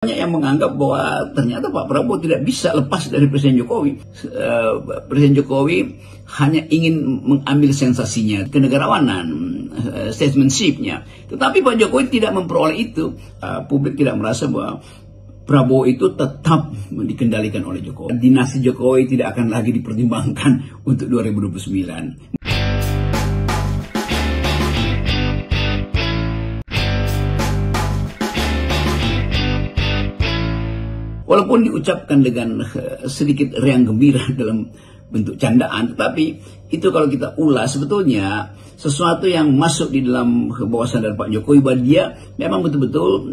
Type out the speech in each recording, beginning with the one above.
Banyak yang menganggap bahwa ternyata Pak Prabowo tidak bisa lepas dari Presiden Jokowi. Presiden Jokowi hanya ingin mengambil sensasinya, kenegarawanan, statesmanship-nya. Tetapi Pak Jokowi tidak memperoleh itu. Publik tidak merasa bahwa Prabowo itu tetap dikendalikan oleh Jokowi. Dinasti Jokowi tidak akan lagi dipertimbangkan untuk 2029. Walaupun diucapkan dengan sedikit riang gembira dalam bentuk candaan, tetapi itu kalau kita ulas sebetulnya sesuatu yang masuk di dalam bawah sadar Pak Jokowi bahwa dia memang betul-betul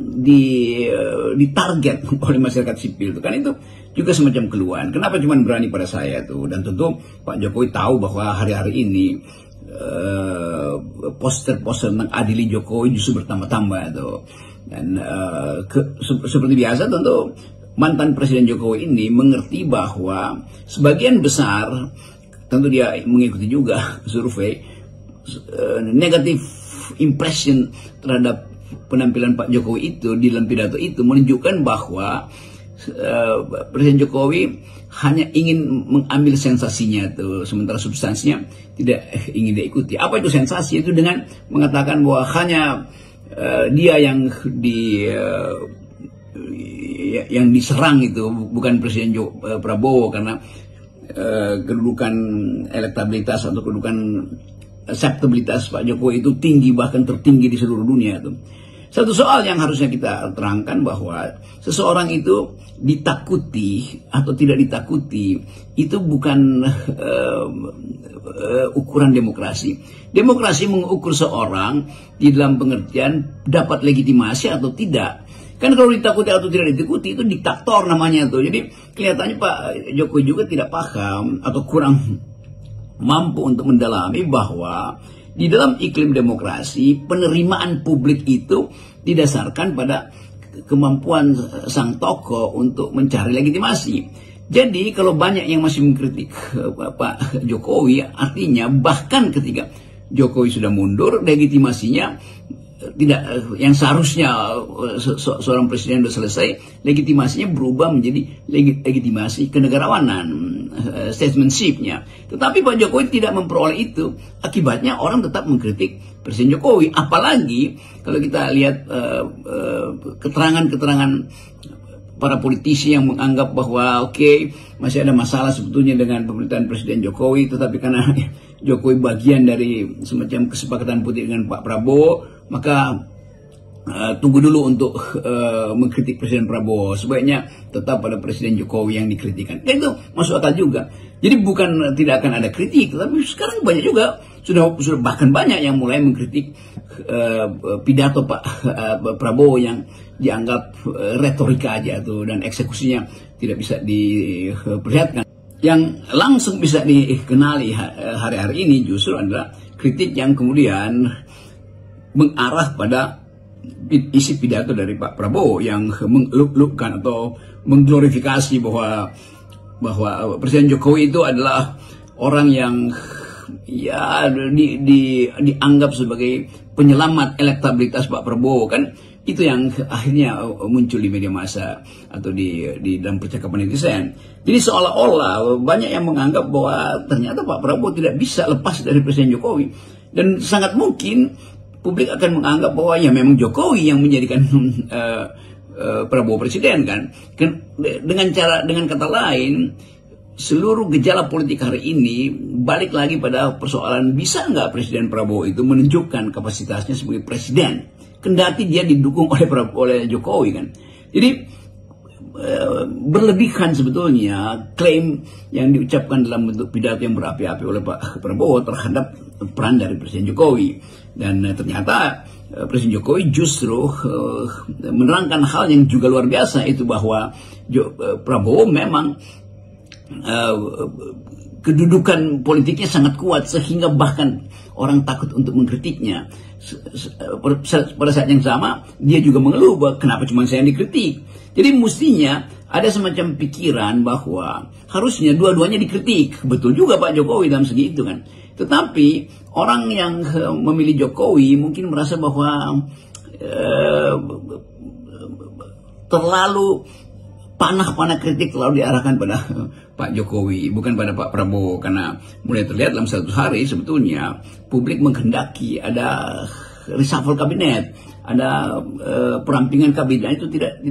ditarget oleh masyarakat sipil. Kan itu juga semacam keluhan. Kenapa cuma berani pada saya tuh? Dan tentu Pak Jokowi tahu bahwa hari-hari ini poster-poster tentang adili Jokowi justru bertambah-tambah tuh. Dan seperti biasa tentu mantan Presiden Jokowi ini mengerti bahwa sebagian besar, tentu dia mengikuti juga survei, negatif impression terhadap penampilan Pak Jokowi itu di dalam pidato itu menunjukkan bahwa Presiden Jokowi hanya ingin mengambil sensasinya tuh, sementara substansinya tidak ingin diikuti. Apa itu sensasi? Itu dengan mengatakan bahwa hanya dia yang diserang itu bukan Presiden Prabowo karena kedudukan elektabilitas atau kedudukan akseptabilitas Pak Jokowi itu tinggi, bahkan tertinggi di seluruh dunia itu. Satu soal yang harusnya kita terangkan bahwa seseorang itu ditakuti atau tidak ditakuti itu bukan ukuran demokrasi. Demokrasi mengukur seorang di dalam pengertian dapat legitimasi atau tidak. Kan kalau ditakuti atau tidak ditakuti itu diktator namanya tuh. Jadi kelihatannya Pak Jokowi juga tidak paham atau kurang mampu untuk mendalami bahwa di dalam iklim demokrasi penerimaan publik itu didasarkan pada kemampuan sang tokoh untuk mencari legitimasi. Jadi kalau banyak yang masih mengkritik Pak Jokowi, artinya bahkan ketika Jokowi sudah mundur, legitimasinya tidak, yang seharusnya seorang presiden sudah selesai, legitimasinya berubah menjadi legitimasi kenegarawanan, statesmanship-nya. Tetapi Pak Jokowi tidak memperoleh itu. Akibatnya orang tetap mengkritik Presiden Jokowi. Apalagi kalau kita lihat keterangan-keterangan para politisi yang menganggap bahwa masih ada masalah sebetulnya dengan pemerintahan Presiden Jokowi, tetapi karena Jokowi bagian dari semacam kesepakatan politik dengan Pak Prabowo, maka tunggu dulu untuk mengkritik Presiden Prabowo. Sebaiknya tetap pada Presiden Jokowi yang dikritikan. Dan itu masuk akal juga. Jadi bukan tidak akan ada kritik, tapi sekarang banyak juga, sudah bahkan banyak yang mulai mengkritik pidato Pak Prabowo yang dianggap retorika aja tuh, dan eksekusinya tidak bisa diperlihatkan. Yang langsung bisa dikenali hari-hari ini justru adalah kritik yang kemudian mengarah pada isi pidato dari Pak Prabowo yang mengeluk-elukkan atau mengglorifikasi bahwa Presiden Jokowi itu adalah orang yang ya dianggap sebagai penyelamat elektabilitas Pak Prabowo. Kan itu yang akhirnya muncul di media massa atau di dalam percakapan netizen. Jadi seolah-olah banyak yang menganggap bahwa ternyata Pak Prabowo tidak bisa lepas dari Presiden Jokowi. Dan sangat mungkin publik akan menganggap bahwa ya memang Jokowi yang menjadikan Prabowo presiden kan. Dengan kata lain, seluruh gejala politik hari ini balik lagi pada persoalan bisa nggak Presiden Prabowo itu menunjukkan kapasitasnya sebagai presiden, kendati dia didukung oleh Jokowi kan. Jadi berlebihan sebetulnya klaim yang diucapkan dalam bentuk pidato yang berapi-api oleh Pak Prabowo terhadap peran dari Presiden Jokowi. Dan ternyata Presiden Jokowi justru menerangkan hal yang juga luar biasa, itu bahwa Prabowo memang kedudukan politiknya sangat kuat sehingga bahkan orang takut untuk mengkritiknya. Pada saat yang sama dia juga mengeluh bahwa kenapa cuma saya yang dikritik. Jadi mestinya ada semacam pikiran bahwa harusnya dua-duanya dikritik. Betul juga Pak Jokowi dalam segi itu kan. Tetapi orang yang memilih Jokowi mungkin merasa bahwa terlalu panah kritik terlalu diarahkan pada Pak Jokowi, bukan pada Pak Prabowo, karena mulai terlihat dalam 100 hari sebetulnya publik menghendaki ada reshuffle kabinet, ada perampingan kabinet, itu tidak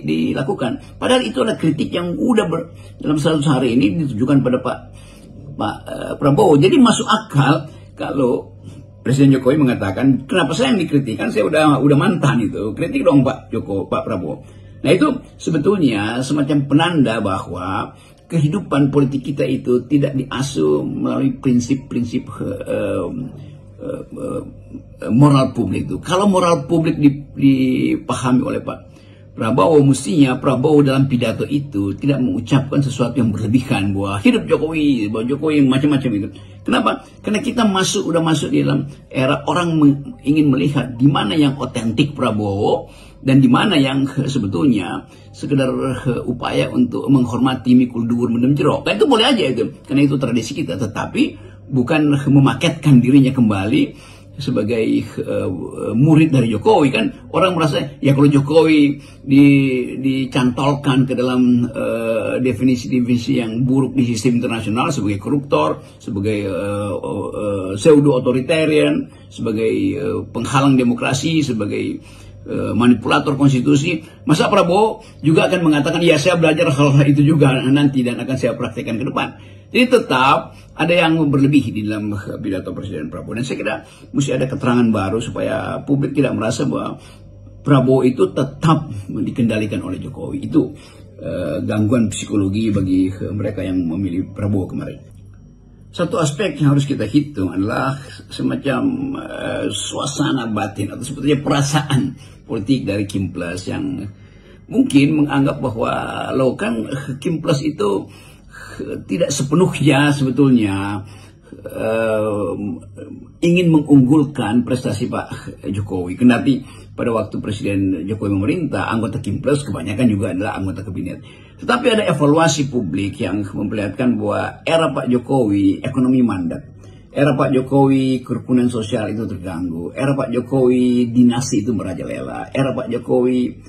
dilakukan. Padahal itu adalah kritik yang dalam 100 hari ini ditujukan pada Pak Prabowo. Jadi masuk akal kalau Presiden Jokowi mengatakan, kenapa saya yang dikritikan, saya udah mantan itu, kritik dong Pak Prabowo. Nah itu sebetulnya semacam penanda bahwa kehidupan politik kita itu tidak diasuh melalui prinsip-prinsip moral publik itu. Kalau moral publik dipahami oleh Pak Prabowo, mestinya Prabowo dalam pidato itu tidak mengucapkan sesuatu yang berlebihan bahwa hidup Jokowi, bahwa Jokowi macam-macam itu. Kenapa? Karena kita udah masuk di dalam era orang ingin melihat di mana yang otentik Prabowo dan di mana yang sebetulnya sekedar upaya untuk menghormati mikul dhuwur mendem jero. Nah, itu boleh aja itu, karena itu tradisi kita, tetapi bukan memaketkan dirinya kembali sebagai murid dari Jokowi. Kan orang merasa ya kalau Jokowi dicantolkan ke dalam definisi-definisi yang buruk di sistem internasional sebagai koruptor, sebagai pseudo authoritarian, sebagai penghalang demokrasi, sebagai manipulator konstitusi, masa Prabowo juga akan mengatakan ya saya belajar hal-hal itu juga nanti dan akan saya praktekkan ke depan. Jadi tetap ada yang berlebih di dalam pidato Presiden Prabowo, dan saya kira mesti ada keterangan baru supaya publik tidak merasa bahwa Prabowo itu tetap dikendalikan oleh Jokowi. Itu gangguan psikologi bagi mereka yang memilih Prabowo kemarin. Satu aspek yang harus kita hitung adalah semacam suasana batin atau sebetulnya perasaan politik dari Kim Plus yang mungkin menganggap bahwa lo kan Kim Plus itu tidak sepenuhnya sebetulnya ingin mengunggulkan prestasi Pak Jokowi. Kendati pada waktu Presiden Jokowi memerintah, anggota Kim Plus kebanyakan juga adalah anggota kabinet. Tetapi ada evaluasi publik yang memperlihatkan bahwa era Pak Jokowi ekonomi mandat, era Pak Jokowi kerukunan sosial itu terganggu, era Pak Jokowi dinasti itu merajalela, era Pak Jokowi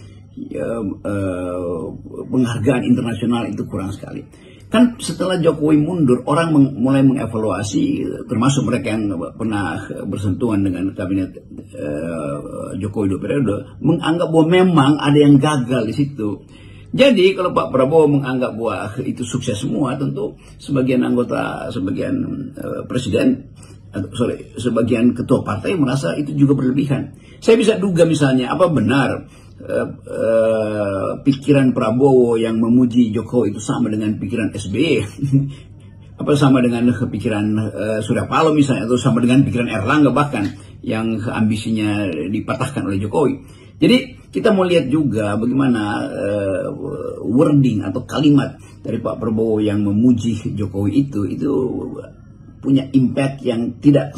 penghargaan internasional itu kurang sekali. Kan setelah Jokowi mundur, orang mulai mengevaluasi, termasuk mereka yang pernah bersentuhan dengan kabinet Jokowi 2 periode, menganggap bahwa memang ada yang gagal di situ. Jadi kalau Pak Prabowo menganggap bahwa itu sukses semua, tentu sebagian anggota, sebagian ketua partai merasa itu juga berlebihan. Saya bisa duga misalnya, apa benar pikiran Prabowo yang memuji Jokowi itu sama dengan pikiran SBY? Apa sama dengan pikiran Surya Paloh misalnya, atau sama dengan pikiran Erlangga bahkan yang ambisinya dipatahkan oleh Jokowi? Jadi kita mau lihat juga bagaimana wording atau kalimat dari Pak Prabowo yang memuji Jokowi itu punya impact yang tidak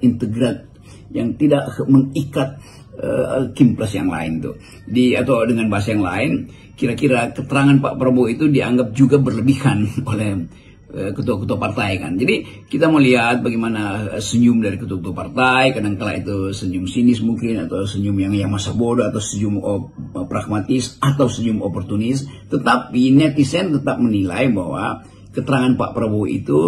integrat, yang tidak mengikat Kim Plus yang lain tuh. Atau dengan bahasa yang lain, kira-kira keterangan Pak Prabowo itu dianggap juga berlebihan oleh ketua-ketua partai kan. Jadi kita mau lihat bagaimana senyum dari ketua-ketua partai, kadang-kala itu senyum sinis mungkin, atau senyum yang masa bodoh, atau senyum pragmatis, atau senyum oportunis. Tetapi netizen tetap menilai bahwa keterangan Pak Prabowo itu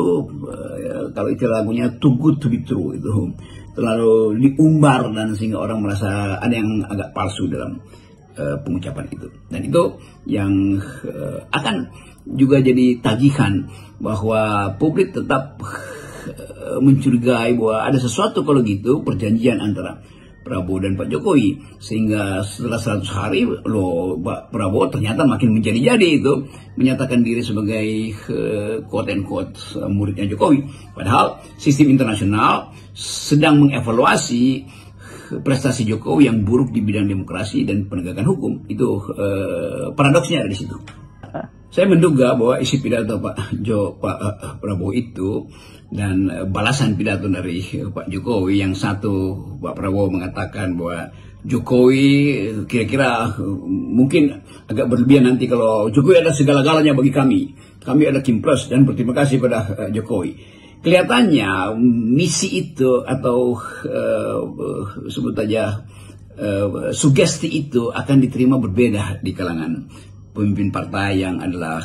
kalau itu lagunya too good to be true, itu terlalu diumbar, dan sehingga orang merasa ada yang agak palsu dalam pengucapan itu. Dan itu yang akan juga jadi tagihan bahwa publik tetap mencurigai bahwa ada sesuatu kalau gitu perjanjian antara Prabowo dan Pak Jokowi, sehingga setelah 100 hari Pak Prabowo ternyata makin menjadi-jadi itu menyatakan diri sebagai quote and quote muridnya Jokowi, padahal sistem internasional sedang mengevaluasi prestasi Jokowi yang buruk di bidang demokrasi dan penegakan hukum. Itu paradoksnya ada di situ. Saya menduga bahwa isi pidato Pak Prabowo itu dan balasan pidato dari Pak Jokowi, yang satu Pak Prabowo mengatakan bahwa Jokowi kira-kira mungkin agak berlebihan nanti kalau Jokowi ada segala-galanya bagi kami ada Kim Plus dan berterima kasih pada Jokowi. Kelihatannya misi itu atau sebut aja sugesti itu akan diterima berbeda di kalangan pemimpin partai yang adalah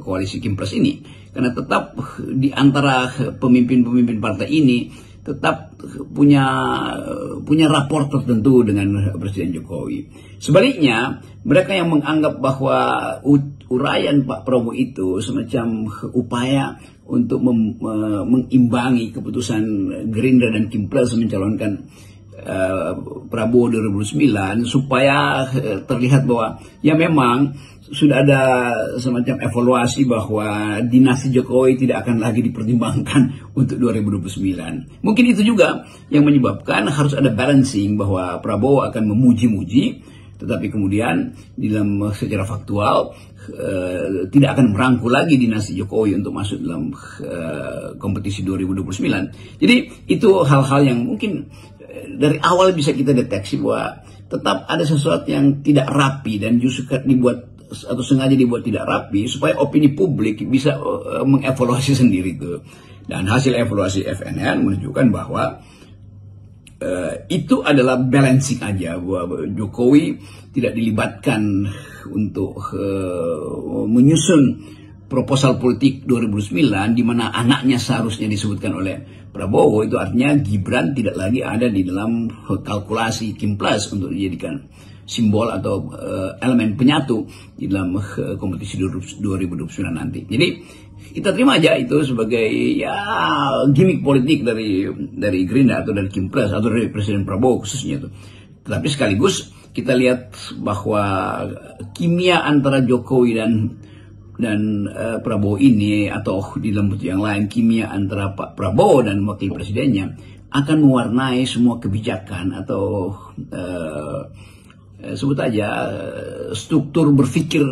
koalisi Kimpres ini. Karena tetap di antara pemimpin-pemimpin partai ini tetap punya rapor tertentu dengan Presiden Jokowi. Sebaliknya, mereka yang menganggap bahwa uraian Pak Prabowo itu semacam upaya untuk mengimbangi keputusan Gerindra dan Kimpres mencalonkan Prabowo 2009 supaya terlihat bahwa ya memang sudah ada semacam evaluasi bahwa dinasti Jokowi tidak akan lagi dipertimbangkan untuk 2029. Mungkin itu juga yang menyebabkan harus ada balancing bahwa Prabowo akan memuji-muji, tetapi kemudian dalam secara faktual tidak akan merangkul lagi dinasti Jokowi untuk masuk dalam kompetisi 2029. Jadi itu hal-hal yang mungkin dari awal bisa kita deteksi bahwa tetap ada sesuatu yang tidak rapi dan justru dibuat atau sengaja dibuat tidak rapi supaya opini publik bisa mengevaluasi sendiri itu. Dan hasil evaluasi FNN menunjukkan bahwa itu adalah balancing aja, bahwa Jokowi tidak dilibatkan untuk menyusun proposal politik 2009 di mana anaknya seharusnya disebutkan oleh Prabowo. Itu artinya Gibran tidak lagi ada di dalam kalkulasi Kimpres untuk dijadikan simbol atau elemen penyatu di dalam kompetisi 2029 nanti. Jadi kita terima aja itu sebagai ya gimmick politik dari Gerindra atau dari Kimpres atau dari Presiden Prabowo khususnya itu. Tetapi sekaligus kita lihat bahwa kimia antara Jokowi dan Prabowo ini, atau di dalam bentuk yang lain kimia antara Pak Prabowo dan wakil presidennya akan mewarnai semua kebijakan atau sebut aja struktur berpikir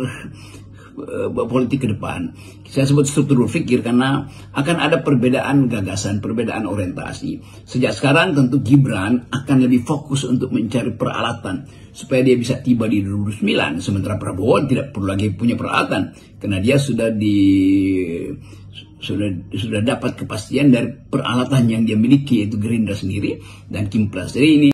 politik ke depan. Saya sebut struktur berpikir karena akan ada perbedaan gagasan, perbedaan orientasi. Sejak sekarang tentu Gibran akan lebih fokus untuk mencari peralatan supaya dia bisa tiba di 2009. Sementara Prabowo tidak perlu lagi punya peralatan karena dia sudah dapat kepastian dari peralatan yang dia miliki, yaitu Gerindra sendiri dan Kimpres. Jadi ini